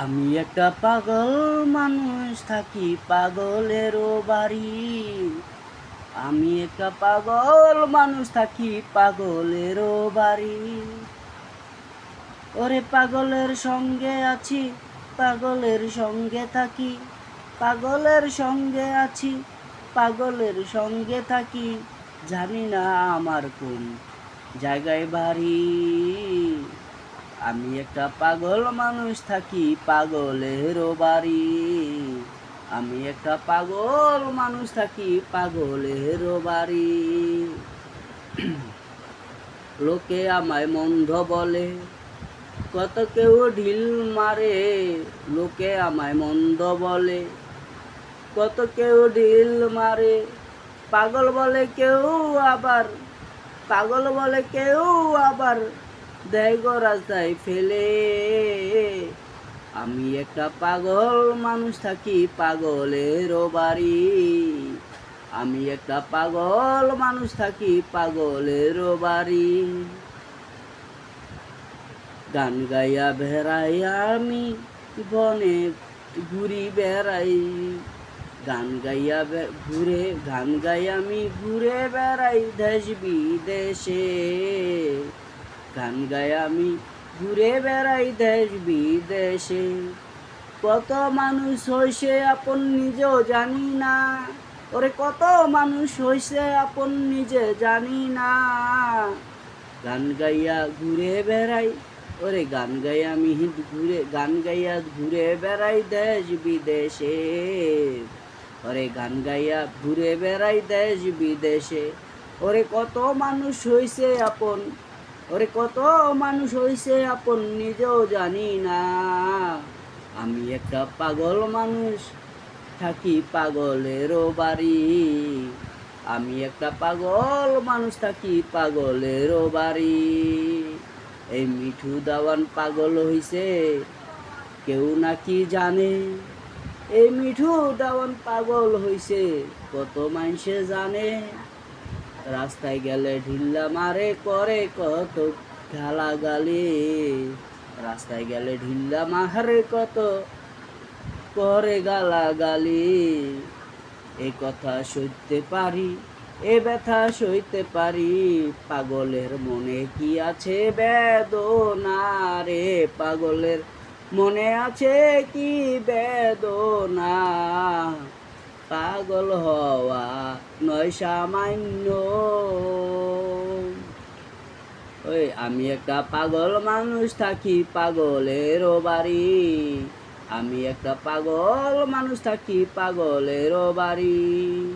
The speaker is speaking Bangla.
আমি একটা পাগল মানুষ থাকি পাগলেরও বাড়ি। আমি একটা পাগল মানুষ থাকি পাগলেরও বাড়ি। ওরে পাগলের সঙ্গে আছি, পাগলের সঙ্গে থাকি, পাগলের সঙ্গে আছি, পাগলের সঙ্গে থাকি। জানি না আমার কোন জায়গায় বাড়ি। আমি একটা পাগল মানুষ থাকি পাগলেরও বাড়ি। আমি একটা পাগল মানুষ থাকি পাগলেরও বাড়ি। লোকে আমায় মন্দ বলে, কত কেউ ঢিল মারে। লোকে আমায় মন্দ বলে, কত কেউ ঢিল মারে। পাগল বলে কেউ আবার, পাগল বলে কেউ আবার দেয় গো রাস্তায় ফেলে। আমি একটা পাগল মানুষ থাকি পাগলেরও বাড়ি। আমি একটা পাগল মানুষ থাকি পাগলেরও বাড়ি। গান গাইয়া বেড়াই আমি বনে ঘুরি বেড়াই। গান গাইয়া গান গাই আমি ঘুরে বেড়াই দেশ বিদেশে। গান গাই আমি ঘুরে বেড়াই দেশ বিদেশে। কত মানুষ হইছে আপন নিজেও জানি না। ওরে কত মানুষ হইছে আপন নিজে জানি না। গান গাইয়া ঘুরে বেড়াই, ওরে গান গাই আমি গান গাইয়া ঘুরে বেড়াই দেশ বিদেশে। ওরে গান গাইয়া ঘুরে বেড়াই দেশ বিদেশে। ওরে কত মানুষ হইছে আপন, ওরে কত মানুষ হইছে আপন নিজেও জানি না। আমি একটা পাগল মানুষ থাকি পাগলেরও বাড়ি। আমি একটা পাগল মানুষ থাকি পাগলেরও বাড়ি। এই মিঠু দাওয়ান পাগল হইছে কেউ নাকি জানে। এই মিঠু দাওয়ান পাগল হইছে কত মানুষে জানে। রাস্তায় গেলে ঢিল্লা মারে করে কত গালাগালি। রাস্তায় গেলে ঢিল্লা মারে কত করে গালাগালি। এ কথা সইতে পারি, এ ব্যথা সইতে পারি। পাগলের মনে কি আছে বেদনা রে। পাগলের মনে আছে কি বেদনা। পাগল হওয়া নয় সামান্য। ওই আমি একটা পাগল মানুষ থাকি পাগলেরও বাড়ি। আমি একটা পাগল মানুষ থাকি পাগলেরও বাড়ি।